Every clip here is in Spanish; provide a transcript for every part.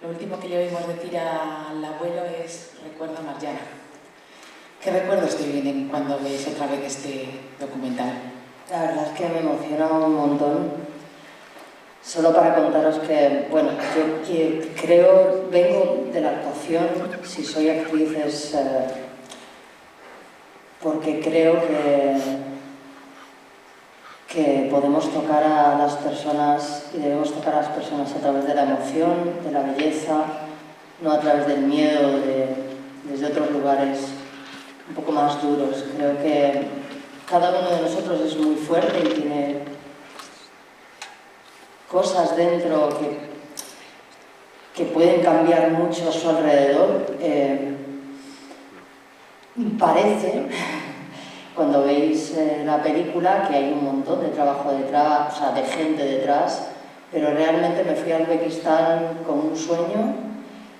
Lo último que le oímos decir al abuelo es recuerdo a Marjana. ¿Qué recuerdos te vienen cuando ves otra vez este documental? La verdad es que me emociona un montón. Solo para contaros que, bueno, yo creo, vengo de la actuación, si soy actriz es porque creo que podemos tocar a las personas y debemos tocar a las personas a través de la emoción, de la belleza, no a través del miedo, desde otros lugares un poco más duros. Creo que cada uno de nosotros es muy fuerte y tiene cosas dentro que pueden cambiar mucho a su alrededor. Parece, cuando veis la película, que hay un montón de trabajo detrás, o sea, de gente detrás, pero realmente me fui a Uzbekistán con un sueño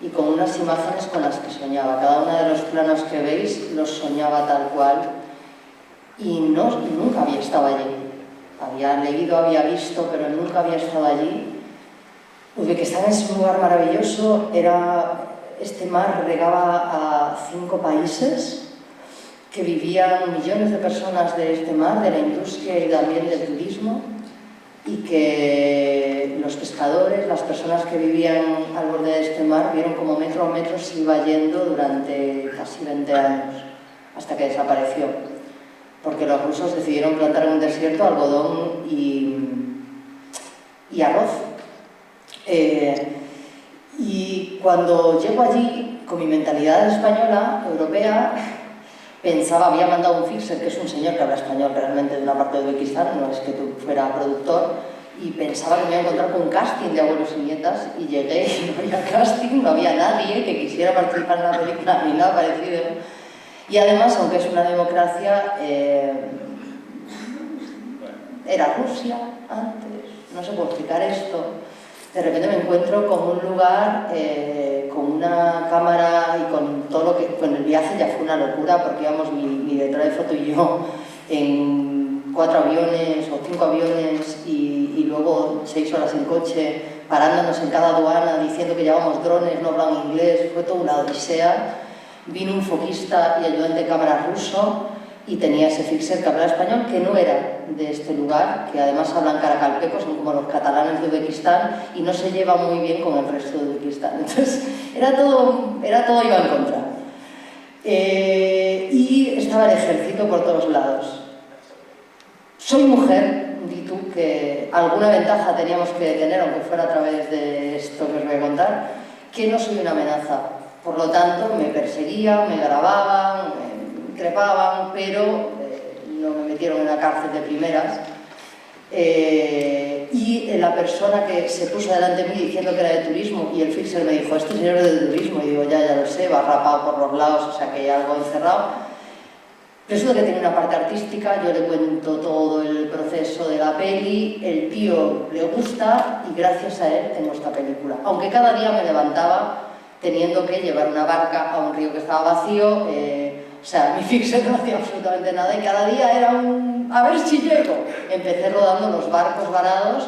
y con unas imágenes con las que soñaba. Cada uno de los planos que veis los soñaba tal cual y nunca había estado allí. Había leído, había visto, pero nunca había estado allí. Uzbekistán es un lugar maravilloso. Este mar regaba a 5 países que vivían millones de personas de este mar, de la industria y también del turismo, y que los pescadores, las personas que vivían al borde de este mar, vieron como metro a metro se iba yendo durante casi 20 años, hasta que desapareció, porque los rusos decidieron plantar en un desierto algodón y arroz. Y cuando llego allí, con mi mentalidad española, europea, pensaba, había mandado un fixer, que es un señor que habla español realmente de una parte de Uzbekistán, no es que fuera productor, y pensaba que me iba a encontrar con un casting de abuelos y nietas, y llegué y no había casting, no había nadie que quisiera participar en la película, ni nada parecido. Y además, aunque es una democracia, era Rusia antes, no sé cómo explicar esto. De repente me encuentro con un lugar, con una cámara y con todo lo que... Bueno, el viaje ya fue una locura porque íbamos mi directora de foto y yo en 4 aviones o 5 aviones y luego 6 horas en coche, parándonos en cada aduana, diciendo que llevábamos drones, no hablaban inglés, fue toda una odisea. Vino un foquista y ayudante de cámara ruso y tenía ese fixer que hablaba español, que no era de este lugar, que además hablan caracalpeco, son como los catalanes de Uzbekistán y no se lleva muy bien con el resto de Uzbekistán. Entonces, era todo iba en contra. Y estaba el ejército por todos lados. Soy mujer, di tú, que alguna ventaja teníamos que tener, aunque fuera a través de esto que os voy a contar, que no soy una amenaza. Por lo tanto, me perseguían, me grababan, me trepaban, pero no me metieron en la cárcel de primeras. Y la persona que se puso delante de mí diciendo que era de turismo, y el fixer me dijo, este señor es de turismo, y digo, ya lo sé, va rapado por los lados, o sea que hay algo encerrado. Resulta que tiene una parte artística, yo le cuento todo el proceso de la peli, el tío le gusta y gracias a él tengo esta película. Aunque cada día me levantaba teniendo que llevar una barca a un río que estaba vacío, o sea, mi fixer no hacía absolutamente nada y cada día era a ver si llego. Empecé rodando los barcos varados,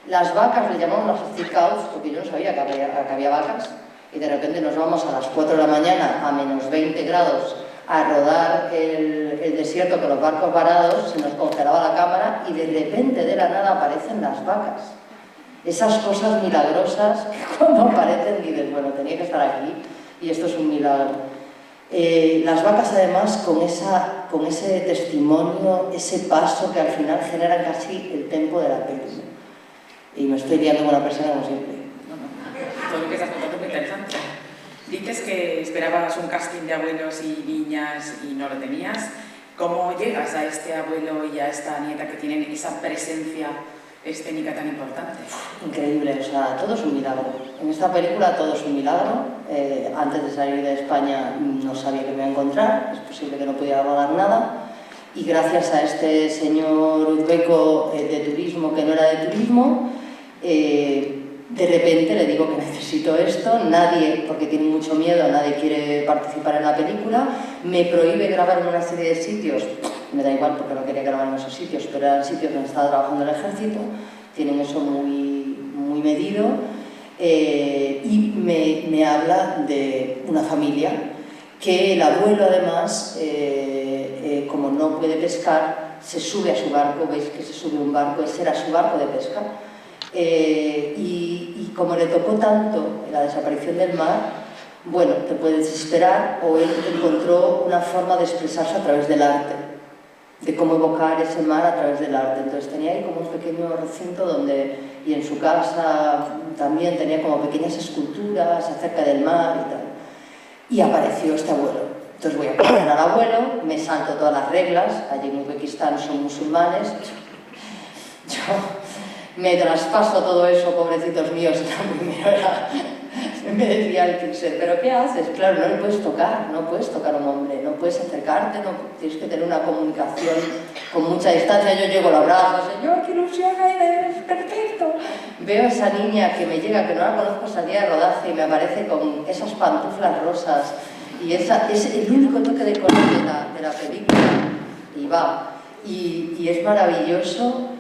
las vacas le llamamos las stickouts porque yo no sabía que había vacas y de repente nos vamos a las 4 de la mañana a menos 20 grados a rodar el desierto con los barcos varados, se nos congelaba la cámara y de repente de la nada aparecen las vacas. Esas cosas milagrosas que cuando aparecen dices, bueno, tenía que estar aquí y esto es un milagro. Las vacas además con ese testimonio, ese paso que al final genera casi el tempo de la peli. Y me estoy liando con la persona como siempre. Todo lo que estás contando es muy interesante. Dices que esperabas un casting de abuelos y niñas y no lo tenías. ¿Cómo llegas a este abuelo y a esta nieta que tienen esa presencia escénica tan importante? Increíble, o sea, todo es un milagro. En esta película todo es un milagro. Antes de salir de España no sabía que me iba a encontrar, es posible que no pudiera rodar nada. Y gracias a este señor uzbeco de turismo que no era de turismo, de repente le digo que necesito esto, nadie, porque tiene mucho miedo, nadie quiere participar en la película, me prohíbe grabar en una serie de sitios, me da igual porque no quería grabar en esos sitios, pero eran sitios donde estaba trabajando el ejército, tienen eso muy medido, y me habla de una familia que el abuelo además, como no puede pescar, se sube a su barco, veis que se sube un barco, ese era su barco de pesca, y como le tocó tanto la desaparición del mar, bueno, te puedes desesperar, o él encontró una forma de expresarse a través del arte, de cómo evocar ese mar a través del arte. Entonces tenía ahí como un pequeño recinto donde, y en su casa también tenía como pequeñas esculturas acerca del mar y tal. Y apareció este abuelo. Entonces voy a conocer al abuelo, me salto todas las reglas, allí en Uzbekistán son musulmanes, yo me traspaso todo eso, pobrecitos míos, la primera era, me decía el Pixel, ¿pero qué haces? Claro, no le puedes tocar, no puedes tocar a un hombre, no puedes acercarte, no, tienes que tener una comunicación con mucha distancia. Yo llego, lo abrazo, Señor, qué ilusión hay, es perfecto. Veo a esa niña que me llega, que no la conozco, salía de rodaje y me aparece con esas pantuflas rosas y es el único toque de color de la película y va, y es maravilloso.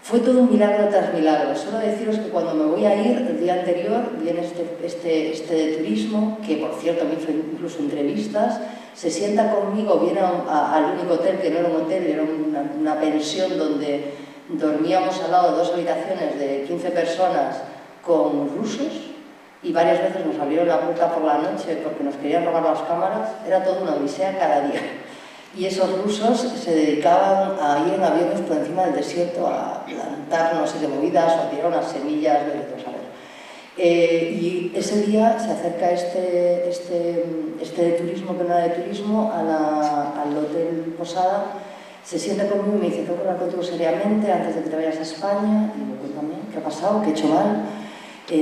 Fue todo un milagro tras milagro. Solo deciros que cuando me voy a ir, el día anterior, viene este de turismo, que por cierto me hizo incluso entrevistas, se sienta conmigo, viene al único hotel, que no era un hotel, era una pensión donde dormíamos al lado de 2 habitaciones de 15 personas con rusos, y varias veces nos abrieron la puerta por la noche porque nos querían robar las cámaras. Era toda una odisea cada día. Y esos rusos se dedicaban a ir en aviones por encima del desierto a plantar no sé qué movidas o a tirar unas semillas, a ver. Y ese día se acerca este de turismo, que no era de turismo, al hotel Posada, se sienta conmigo y me dice: tengo que hablar contigo seriamente antes de que te vayas a España. Y digo: cuéntame, ¿qué ha pasado? ¿Qué he hecho mal?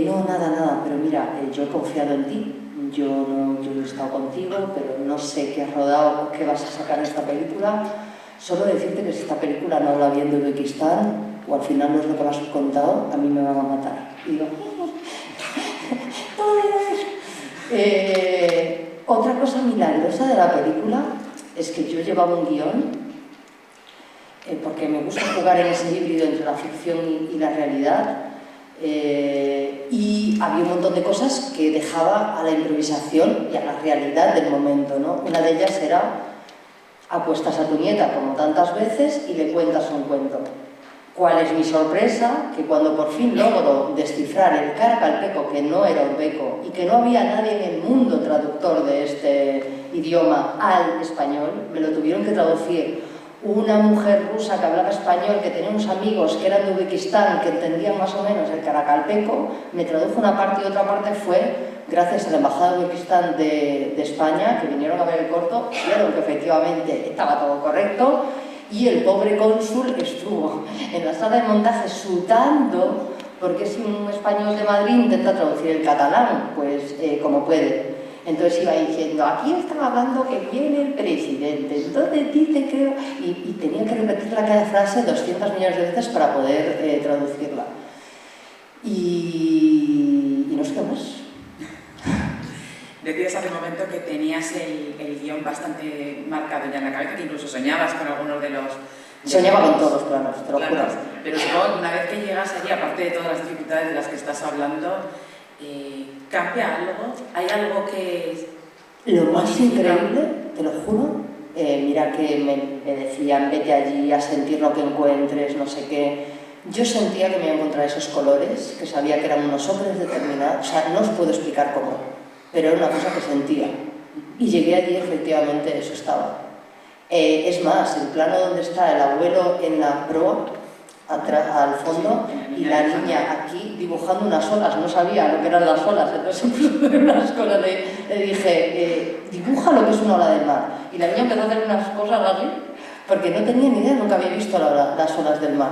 No, nada, pero mira, yo he confiado en ti. Yo he estado contigo, pero no sé qué has rodado, qué vas a sacar de esta película. Solo decirte que si esta película no habla bien de Uzbekistán, o al final no es lo que me has contado, a mí me van a matar. Y digo, otra cosa milagrosa de la película es que yo llevaba un guión, porque me gusta jugar en ese híbrido entre la ficción y la realidad. Y había un montón de cosas que dejaba a la improvisación y a la realidad del momento, ¿no? Una de ellas era: apuestas a tu nieta como tantas veces y le cuentas un cuento. ¿Cuál es mi sorpresa? Que cuando por fin logro descifrar el caracalpeco, que no era uzbeco y que no había nadie en el mundo traductor de este idioma al español, me lo tuvieron que traducir una mujer rusa que hablaba español, que tenía unos amigos que eran de Uzbekistán, que entendían más o menos el caracalpeco, me tradujo una parte y otra parte fue gracias a la Embajada de Uzbekistán de España, que vinieron a ver el corto, vieron que efectivamente estaba todo correcto, y el pobre cónsul estuvo en la sala de montaje sudando, porque si un español de Madrid intenta traducir el catalán, pues como puede. Entonces iba diciendo: aquí estaba hablando que viene el presidente, entonces dice, creo, y tenía que repetir cada frase 200 millones de veces para poder traducirla. Y no sé qué más. Decías hace un momento que tenías el guión bastante marcado ya en la cabeza, que incluso soñabas con algunos de los... Soñaba con todos los planos, te lo juro. Pero supongo que una vez que llegas allí, aparte de todas las dificultades de las que estás hablando, ¿cambia algo? ¿Hay algo que...? Lo más increíble, te lo juro, mira que me decían: vete allí a sentir lo que encuentres, no sé qué. Yo sentía que me iba a encontrar esos colores, que sabía que eran unos hombres determinados, o sea, no os puedo explicar cómo, pero era una cosa que sentía. Y llegué allí y efectivamente eso estaba. Es más, el plano donde está el abuelo en la proa, al fondo, y la niña aquí dibujando unas olas, no sabía lo que eran las olas, entonces unas cosas le dije: dibuja lo que es una ola del mar. Y la niña empezó a hacer unas cosas así, porque no tenía ni idea, nunca había visto las olas del mar.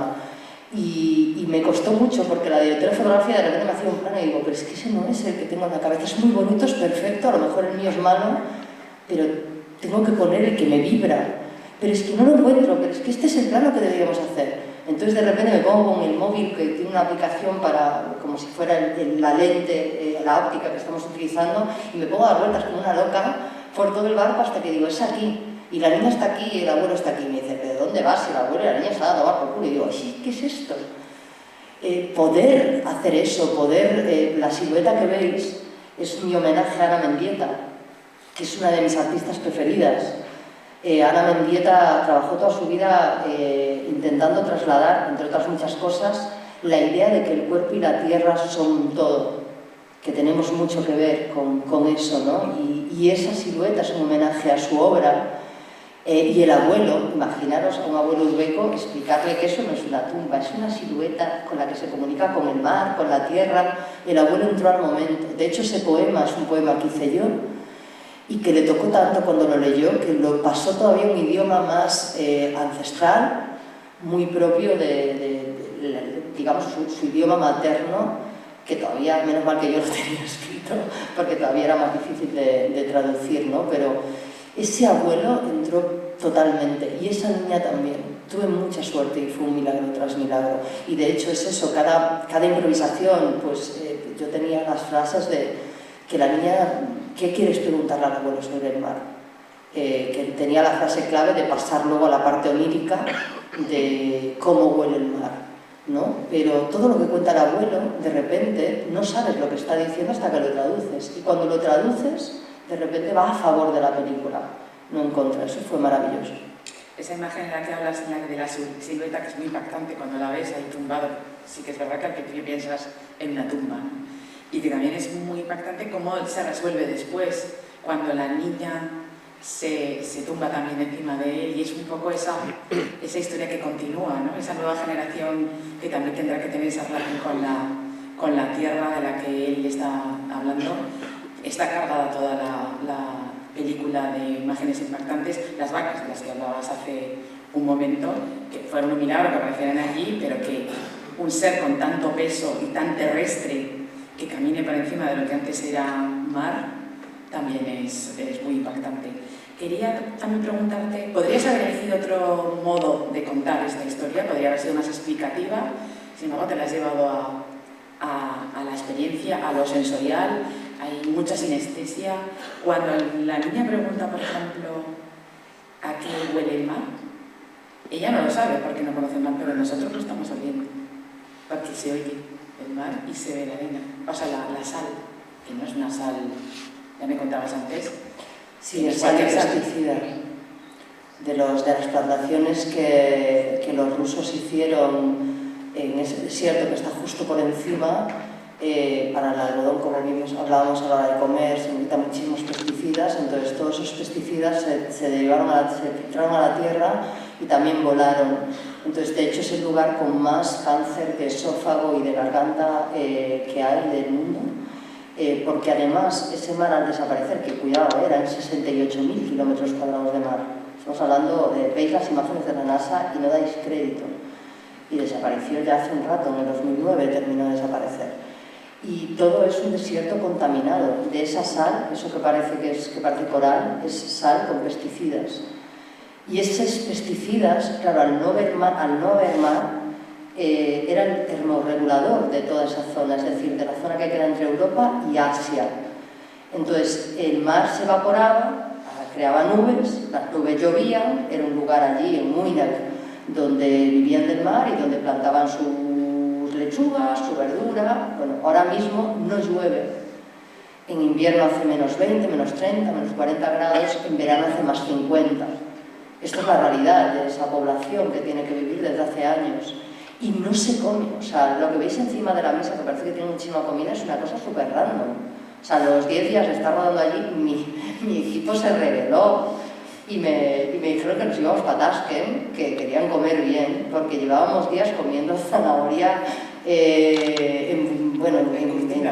Y me costó mucho, porque la directora de fotografía de repente me hacía un plano y digo: pero es que ese no es el que tengo en la cabeza, es muy bonito, es perfecto, a lo mejor el mío es malo, pero tengo que poner el que me vibra. Pero es que no lo encuentro, pero es que este es el plano que deberíamos hacer. Entonces de repente me pongo con el móvil, que tiene una aplicación para, como si fuera la lente, la óptica que estamos utilizando, y me pongo a dar vueltas como una loca por todo el barco hasta que digo: es aquí. Y la niña está aquí y el abuelo está aquí. Y me dice: ¿pero dónde vas? Y el abuelo y la niña se van a tomar por culo. Y digo: sí, ¿qué es esto? poder hacer eso, la silueta que veis es mi homenaje a Ana Mendieta, que es una de mis artistas preferidas. Ana Mendieta trabajó toda su vida intentando trasladar, entre otras muchas cosas, la idea de que el cuerpo y la tierra son todo, que tenemos mucho que ver con eso, ¿no? Y esa silueta es un homenaje a su obra. Y el abuelo, imaginaros a un abuelo uzbeco explicarle que eso no es una tumba, es una silueta con la que se comunica con el mar, con la tierra. El abuelo entró al momento. De hecho, ese poema es un poema que hice yo y que le tocó tanto cuando lo leyó que lo pasó todavía un idioma más ancestral, muy propio digamos, su idioma materno, que todavía, menos mal que yo lo tenía escrito, porque todavía era más difícil de traducir, ¿no? Pero ese abuelo entró totalmente, y esa niña también. Tuve mucha suerte y fue un milagro tras milagro. Y de hecho es eso, cada improvisación, pues yo tenía las frases de que la niña, ¿qué quieres preguntarle al abuelo sobre el mar? Que tenía la frase clave de pasar luego a la parte onírica de cómo huele el mar, ¿no? Pero todo lo que cuenta el abuelo, de repente, no sabes lo que está diciendo hasta que lo traduces. Y cuando lo traduces, de repente va a favor de la película, no en contra. Eso fue maravilloso. Esa imagen en la que hablas, de la silueta, que es muy impactante cuando la ves ahí tumbado, sí que es verdad que al principio piensas en una tumba, ¿no? Y que también es muy impactante cómo se resuelve después, cuando la niña se tumba también encima de él, y es un poco esa historia que continúa, ¿no? Esa nueva generación que también tendrá que tener esa relación con la tierra de la que él está hablando. Está cargada toda la película de imágenes impactantes, las vacas de las que hablabas hace un momento, que fueron un milagro que aparecieran allí, pero que un ser con tanto peso y tan terrestre que camine por encima de lo que antes era mar, también es muy impactante. Quería también preguntarte, ¿podrías haber elegido otro modo de contar esta historia? ¿Podría haber sido más explicativa? Sin embargo, te la has llevado a la experiencia, a lo sensorial. Hay mucha sinestesia. Cuando la niña pregunta, por ejemplo, ¿a qué huele el mar? Ella no lo sabe porque no conoce el mar, pero nosotros lo estamos oliendo. Porque se oye el mar y se ve la arena. O sea, la sal, que no es una sal, ya me contabas antes. Sí, es sal de pesticida. De las plantaciones que los rusos hicieron en ese desierto que está justo por encima. Para el algodón, como hablábamos a la hora de comer, se necesitan muchísimos pesticidas, entonces todos esos pesticidas se filtraron a la tierra y también volaron. Entonces, de hecho, es el lugar con más cáncer de esófago y de garganta que hay del mundo, porque además ese mar al desaparecer, que cuidado, eran 68.000 kilómetros cuadrados de mar. Estamos hablando, veis las imágenes de la NASA y no dais crédito. Y desapareció ya hace un rato, en el 2009 terminó de desaparecer. Y todo es un desierto contaminado. De esa sal, eso que parece coral, es sal con pesticidas. Y esos pesticidas, claro, al no haber mar, era el termorregulador de toda esa zona, es decir, de la zona que queda entre Europa y Asia. Entonces, el mar se evaporaba, creaba nubes, las nubes llovían, era un lugar allí, en Muinak, donde vivían del mar y donde plantaban sus lechugas, su verdura. Bueno, ahora mismo no llueve. En invierno hace menos 20, menos 30, menos 40 grados, en verano hace más 50. Esto es la realidad de esa población que tiene que vivir desde hace años. Y no se come. O sea, lo que veis encima de la mesa, que parece que tiene muchísima comida, es una cosa súper random. O sea, los 10 días de estar rodando allí, mi equipo se rebeló. Y me dijeron que nos íbamos para Tashkent, que querían comer bien, porque llevábamos días comiendo zanahoria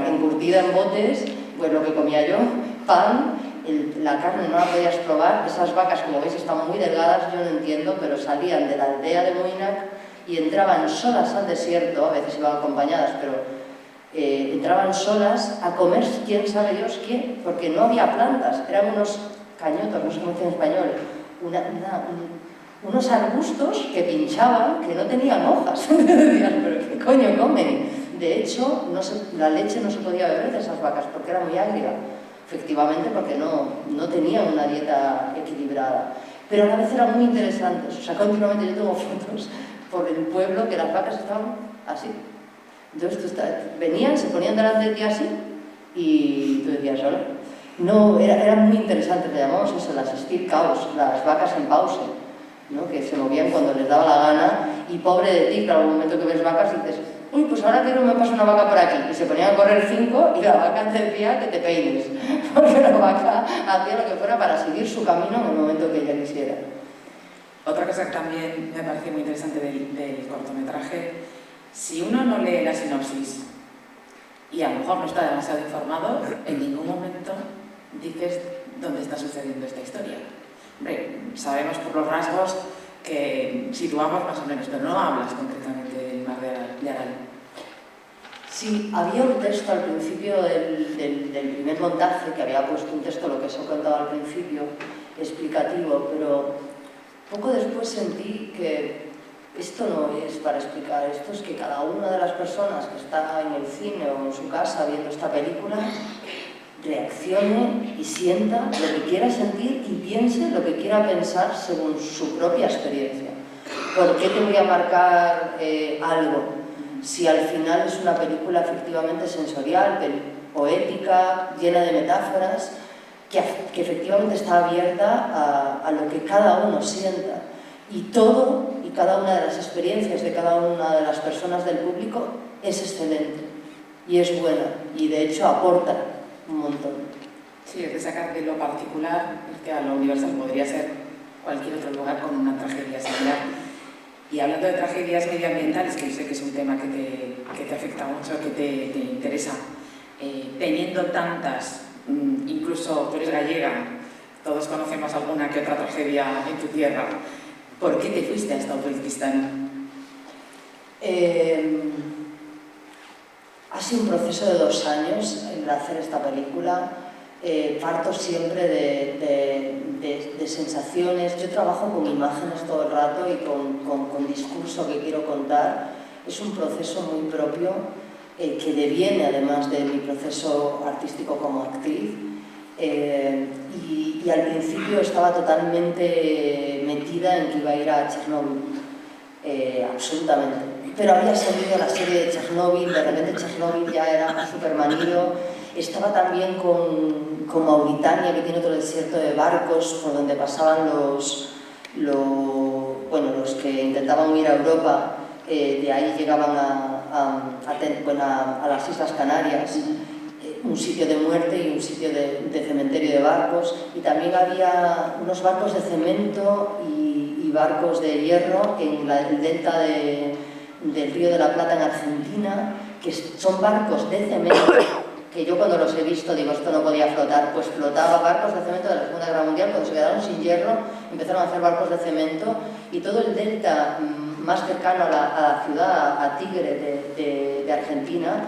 encurtida en botes, pues lo que comía yo, pan, la carne no la podías probar. Esas vacas, como veis, están muy delgadas, yo no entiendo, pero salían de la aldea de Muinak y entraban solas al desierto, a veces iban acompañadas, pero entraban solas a comer quién sabe Dios qué, porque no había plantas, eran unos cañotos, no sé cómo se dice en español, unos arbustos que pinchaban, que no tenían hojas. Decías, pero ¿qué coño comen? De hecho, la leche no se podía beber de esas vacas porque era muy agria, efectivamente, porque no tenían una dieta equilibrada. Pero a la vez eran muy interesantes. O sea, continuamente yo tengo fotos por el pueblo que las vacas estaban así, Entonces venían, se ponían delante de ti así y tú decías, hola. No, era muy interesante, le llamamos eso, las still cows, las vacas en pause, ¿no? Que se movían cuando les daba la gana y pobre de ti, claro, al momento que ves vacas dices, uy, pues ahora quiero que me pase una vaca por aquí. Y se ponían a correr 5 y la vaca te decía que te peines, porque la vaca hacía lo que fuera para seguir su camino en el momento que ella quisiera. Otra cosa que también me parece muy interesante del cortometraje, si uno no lee la sinopsis y a lo mejor no está demasiado informado, en ningún momento dices dónde está sucediendo esta historia. Hombre, sabemos por los rasgos que situamos más o menos, pero no hablas concretamente del mar de Aral. Sí, había un texto al principio del primer montaje, que había puesto un texto, lo que os he contado al principio, explicativo, pero poco después sentí que esto no es para explicar, esto es que cada una de las personas que está en el cine o en su casa viendo esta película reaccione y sienta lo que quiera sentir y piense lo que quiera pensar según su propia experiencia. ¿Por qué te voy a marcar algo si al final es una película efectivamente sensorial, poética, llena de metáforas, que efectivamente está abierta a lo que cada uno sienta? Y todo y cada una de las experiencias de cada una de las personas del público es excelente y es buena y de hecho aporta un montón. Sí, es de sacar de lo particular, que a lo universal podría ser cualquier otro lugar con una tragedia similar. Y hablando de tragedias medioambientales, que yo sé que es un tema que te afecta mucho, que te interesa, teniendo tantas, incluso tú eres gallega, todos conocemos alguna que otra tragedia en tu tierra, ¿por qué te fuiste hasta Uzbekistán? Ha sido un proceso de 2 años el hacer esta película. Parto siempre de sensaciones. Yo trabajo con imágenes todo el rato y con discurso que quiero contar. Es un proceso muy propio que deviene además de mi proceso artístico como actriz. Y al principio estaba totalmente metida en que iba a ir a Chernóbil, absolutamente. Pero había salido la serie de Chernóbil, de repente Chernóbil ya era súper manido. Estaba también con Mauritania, que tiene otro desierto de barcos por donde pasaban los que intentaban ir a Europa, de ahí llegaban a las Islas Canarias, un sitio de muerte y un sitio de cementerio de barcos, y también había unos barcos de cemento y barcos de hierro en el delta del Río de la Plata en Argentina, que son barcos de cemento, que yo cuando los he visto digo, esto no podía flotar, pues flotaba. Barcos de cemento de la Segunda Guerra Mundial, cuando se quedaron sin hierro, empezaron a hacer barcos de cemento, y todo el delta más cercano a la ciudad, a Tigre de Argentina,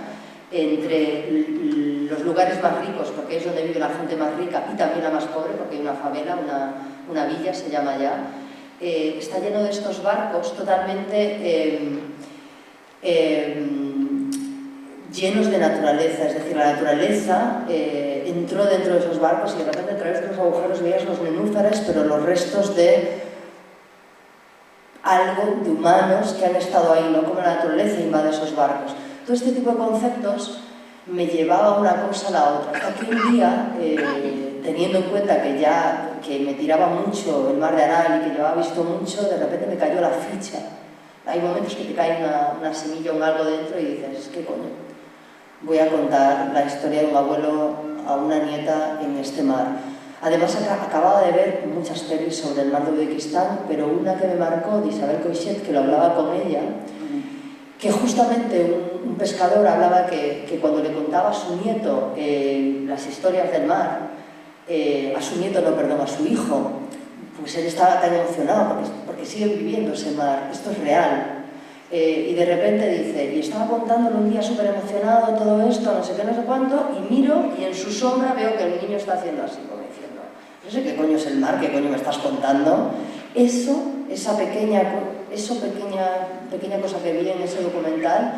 entre los lugares más ricos, porque es donde vive la gente más rica, y también la más pobre, porque hay una favela, una villa se llama allá, está lleno de estos barcos totalmente llenos de naturaleza. Es decir, la naturaleza entró dentro de esos barcos y de repente a través de los agujeros veías los nenúfares, pero los restos de algo, de humanos que han estado ahí, ¿no? Como la naturaleza invade esos barcos. Todo este tipo de conceptos me llevaba una cosa a la otra. Hasta que un día, teniendo en cuenta que me tiraba mucho el mar de Aral y que llevaba visto mucho, de repente me cayó la ficha. Hay momentos que te cae una semilla o un algo dentro y dices, ¿qué coño? Voy a contar la historia de un abuelo a una nieta en este mar. Además, acababa de ver muchas pelis sobre el mar de Uzbekistán, pero una que me marcó, de Isabel Coixet, que lo hablaba con ella, que justamente un pescador hablaba que cuando le contaba a su nieto las historias del mar, a su hijo, pues él estaba tan emocionado porque siguen viviendo ese mar, esto es real. Y de repente dice, y estaba contándole un día súper emocionado todo esto, no sé qué, no sé cuánto, y miro y en su sombra veo que el niño está haciendo así, como diciendo, no sé qué coño es el mar, qué coño me estás contando. Esa pequeña cosa que vi en ese documental,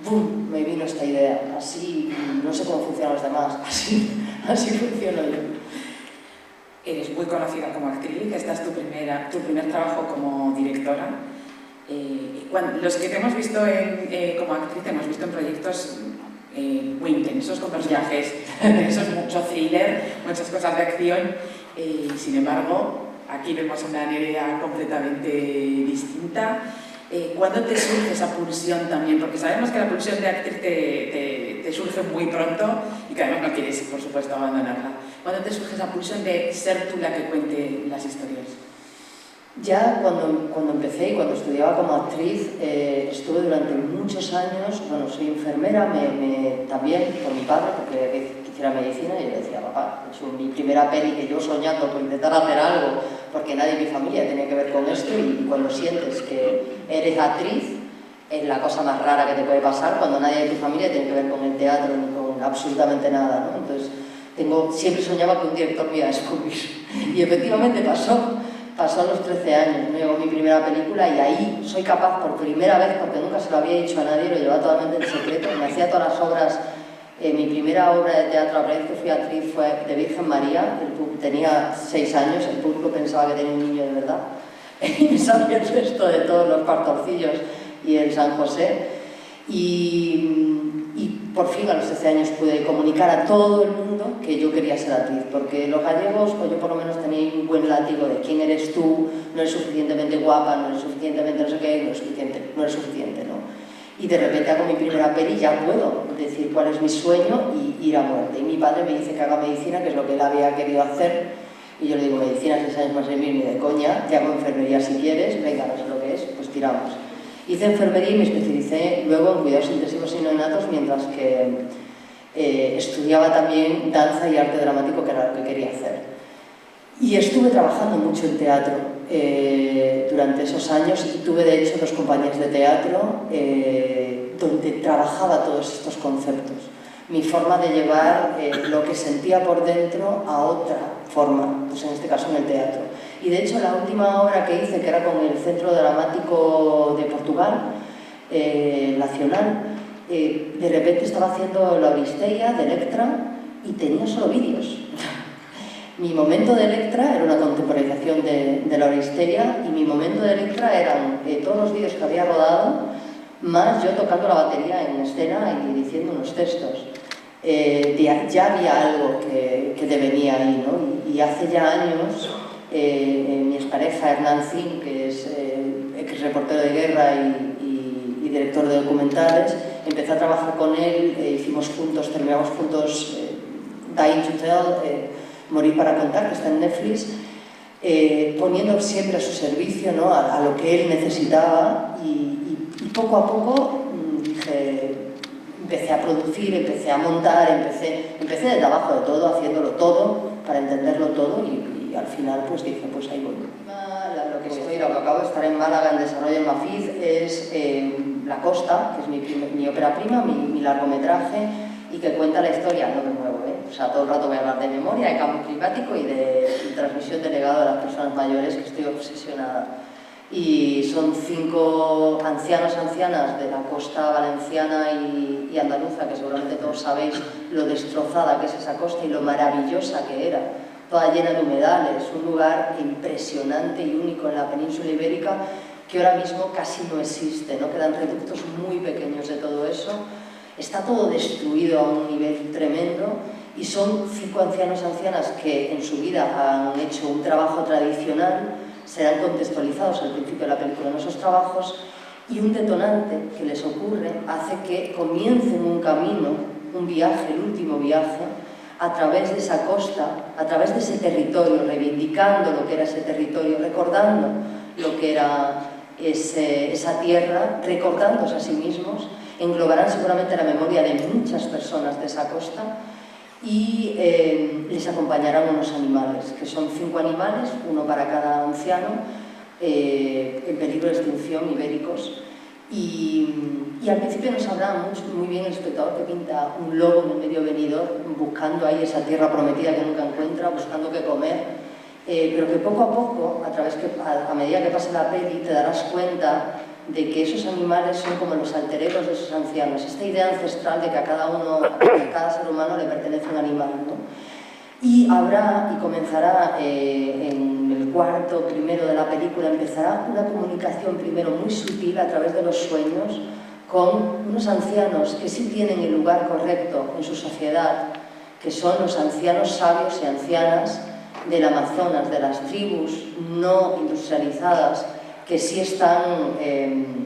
¡bum!, me vino esta idea. Así, no sé cómo funcionan los demás, así funciono yo. Eres muy conocida como actriz, esta es tu primer trabajo como directora. Los que te hemos visto como actriz, te hemos visto en proyectos muy intensos, con personajes intensos, mucho thriller, muchas cosas de acción. Sin embargo, aquí vemos una Nerea completamente distinta. ¿Cuándo te surge esa pulsión también? Porque sabemos que la pulsión de actriz te surge muy pronto y que además no quieres, por supuesto, abandonarla. ¿Cuándo te surge esa pulsión de ser tú la que cuente las historias? Ya cuando empecé y cuando estudiaba como actriz, estuve durante muchos años, bueno, soy enfermera, también por mi padre, porque quisiera medicina, y yo le decía, papá, he hecho mi primera peli que yo soñando por intentar hacer algo, porque nadie en mi familia tenía que ver con esto, y cuando sientes que eres actriz, es la cosa más rara que te puede pasar, cuando nadie de tu familia tiene que ver con el teatro ni con absolutamente nada, ¿no? Entonces, siempre soñaba que un director me iba a descubrir, y efectivamente pasó a los 13 años, me llegó mi primera película y ahí soy capaz por primera vez, porque nunca se lo había dicho a nadie, lo llevaba totalmente en secreto, me hacía todas las obras, mi primera obra de teatro a la vez que fui actriz fue de Virgen María, tenía 6 años, el público pensaba que tenía un niño de verdad, y me sabía el resto de todos los pastorcillos y el San José, y por fin a los 13 años pude comunicar a todo el mundo que yo quería ser actriz, porque los gallegos, pues yo por lo menos tenía un buen látigo de quién eres tú, no eres suficientemente guapa, no eres suficientemente no sé qué, no eres suficiente, ¿no? Y de repente hago mi primera peli y ya puedo decir cuál es mi sueño y ir a muerte. Y mi padre me dice que haga medicina, que es lo que él había querido hacer, y yo le digo, medicina 6 años más de mí, ni de coña, te hago enfermería si quieres, venga, no sé lo que es, pues tiramos. Hice enfermería y me especialicé luego en cuidados intensivos y neonatos, mientras que estudiaba también danza y arte dramático, que era lo que quería hacer. Y estuve trabajando mucho en teatro durante esos años y tuve de hecho 2 compañías de teatro donde trabajaba todos estos conceptos. Mi forma de llevar lo que sentía por dentro a otra forma, pues en este caso en el teatro. Y de hecho la última obra que hice, que era con el Centro Dramático de Portugal, Nacional, de repente estaba haciendo la Odisseia de Electra y tenía solo vídeos. Mi momento de Electra era una contemporanización de la Odisseia y mi momento de Electra eran todos los vídeos que había rodado, más yo tocando la batería en escena y diciendo unos textos. Ya había algo que te venía ahí, ¿no? Y hace ya años mi expareja Hernán Zin, que es ex reportero de guerra y director de documentales, empecé a trabajar con él, hicimos juntos, terminamos juntos Dying to Tell, Morir para contar, que está en Netflix, poniendo siempre a su servicio, ¿no? a lo que él necesitaba y poco a poco empecé a producir, empecé a montar, empecé desde abajo de todo, haciéndolo todo, para entenderlo todo y al final pues dije, pues ahí voy. Lo que acabo de estar en Málaga en desarrollo en Mafiz es La Costa, que es mi ópera prima, mi largometraje, y que cuenta la historia, no me muevo, o sea, todo el rato voy a hablar de memoria, de cambio climático y de transmisión de legado de las personas mayores, que estoy obsesionada. Y son 5 ancianos, ancianas de la costa valenciana y andaluza, que seguramente todos sabéis lo destrozada que es esa costa y lo maravillosa que era, toda llena de humedales, un lugar impresionante y único en la península ibérica que ahora mismo casi no existe, ¿no? Quedan reductos muy pequeños de todo eso. Está todo destruido a un nivel tremendo y son 5 ancianos, ancianas que en su vida han hecho un trabajo tradicional, serán contextualizados al principio de la película en esos trabajos y un detonante que les ocurre hace que comiencen un camino, un viaje, el último viaje, a través de esa costa, a través de ese territorio, reivindicando lo que era ese territorio, recordando lo que era esa tierra, recordándose a sí mismos, englobarán seguramente la memoria de muchas personas de esa costa y les acompañarán unos animales, que son 5 animales, uno para cada anciano, en peligro de extinción, ibéricos. Y al principio no sabrá muy bien el espectador que pinta un lobo en el medio venidor, buscando ahí esa tierra prometida que nunca encuentra, buscando qué comer, pero que poco a poco, a medida que pase la peli, te darás cuenta de que esos animales son como los alter egos de esos ancianos, esta idea ancestral de que a cada ser humano le pertenece un animal, ¿no? Y habrá, y comenzará en el cuarto primero de la película, empezará una comunicación primero muy sutil a través de los sueños con unos ancianos que sí tienen el lugar correcto en su sociedad, que son los ancianos sabios y ancianas del Amazonas, de las tribus no industrializadas, que sí están en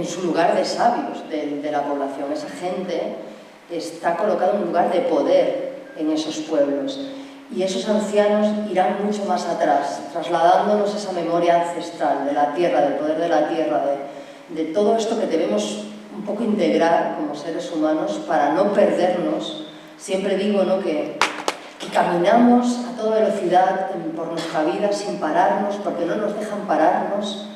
su lugar de sabios de la población. Esa gente está colocada en un lugar de poder en esos pueblos. Y esos ancianos irán mucho más atrás, trasladándonos esa memoria ancestral de la tierra, del poder de la tierra, de todo esto que debemos un poco integrar como seres humanos para no perdernos. Siempre digo, ¿no?, que caminamos a toda velocidad por nuestra vida sin pararnos, porque no nos dejan pararnos,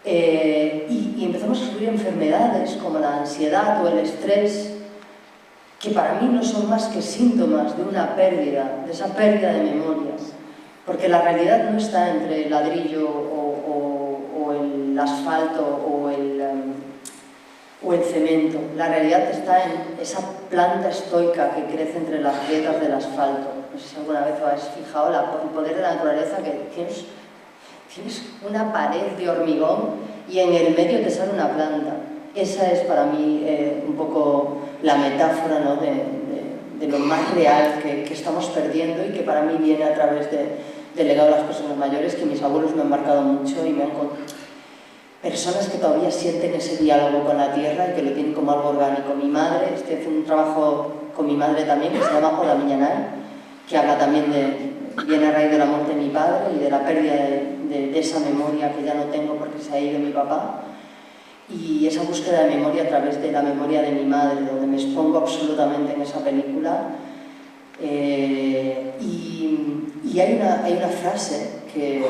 y empezamos a sufrir enfermedades como la ansiedad o el estrés, que para mí no son más que síntomas de una pérdida, de esa pérdida de memorias, porque la realidad no está entre el ladrillo o el asfalto o el cemento. La realidad está en esa planta estoica que crece entre las grietas del asfalto. No sé si alguna vez os habéis fijado el poder de la naturaleza, que tienes una pared de hormigón y en el medio te sale una planta. Esa es para mí un poco la metáfora, ¿no?, de lo más real que estamos perdiendo, y que para mí viene a través del legado de las personas mayores, que mis abuelos me han marcado mucho y me han personas que todavía sienten ese diálogo con la tierra y que lo tienen como algo orgánico. Mi madre, estoy haciendo un trabajo con mi madre también, que se llama Oda Miñanay, que habla también viene a raíz de la muerte de mi padre y de la pérdida de esa memoria que ya no tengo porque se ha ido mi papá, y esa búsqueda de memoria a través de la memoria de mi madre, donde me expongo absolutamente en esa película. Y hay una frase que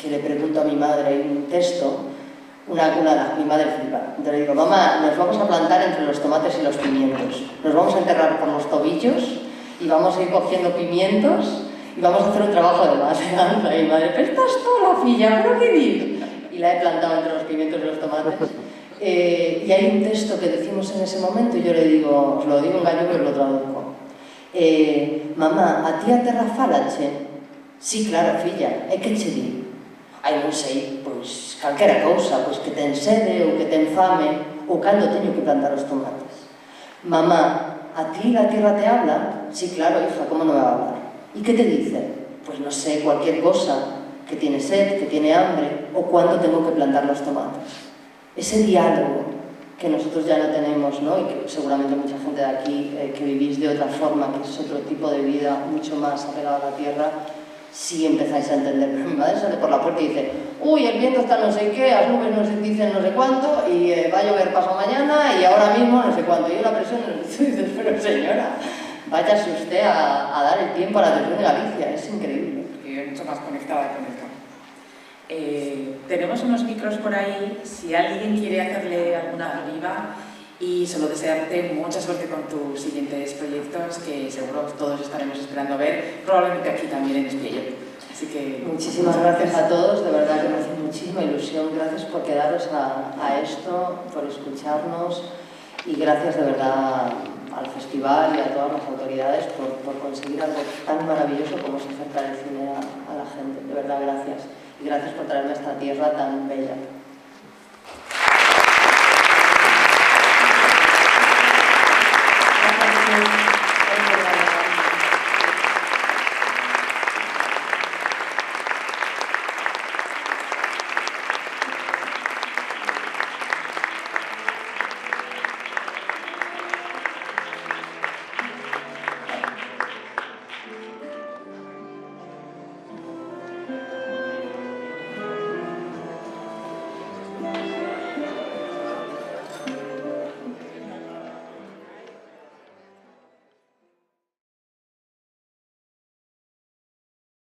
le pregunto a mi madre, hay un texto, mi madre flipa. Entonces le digo: mamá, nos vamos a plantar entre los tomates y los pimientos, nos vamos a enterrar por los tobillos y vamos a ir cogiendo pimientos y vamos a hacer un trabajo de matanza. Y mi madre: pero estás toda filla, ¿pero qué dices? Y la he plantado entre los pimientos y los tomates. Y hay un texto que decimos en ese momento y yo le digo, os lo digo en gallego pero lo traduzco. Mamá, a ti a terra falache? Sí, claro, filla, e que che di? Ai, non sei, pois, calquera cousa, pois que ten sede ou que ten fame, ou cando teño que plantar os tomates. Mamá, a ti la tierra te habla? Sí, claro, hija, ¿cómo no me va a hablar? ¿Y qué te dice? Pues no sé, cualquier cosa, que tiene sed, que tiene hambre, o cuándo tengo que plantar los tomates. Ese diálogo que nosotros ya no tenemos, ¿no?, y que seguramente mucha gente de aquí que vivís de otra forma, que es otro tipo de vida mucho más apegado a la tierra, sí empezáis a entender. Pero mi madre sale por la puerta y dice: uy, el viento está no sé qué, las nubes no sé, dicen no sé cuánto, y va a llover pasado mañana, y ahora mismo no sé cuánto. Y la presión, y dices: pero señora, váyase usted a dar el tiempo a la región de Galicia, es increíble. Y mucho más conectada con el campo. Tenemos unos micros por ahí, si alguien quiere hacerle alguna deriva, y solo desearte mucha suerte con tus siguientes proyectos, que seguro todos estaremos esperando ver, probablemente aquí también en Espiello. Así que muchísimas gracias a todos, de verdad que me hace muchísima ilusión. Gracias por quedaros a esto, por escucharnos, y gracias de verdad al festival y a todas las autoridades por conseguir algo tan maravilloso como es acercar el cine a la gente. De verdad, gracias. Y gracias por traerme a esta tierra tan bella. Gracias.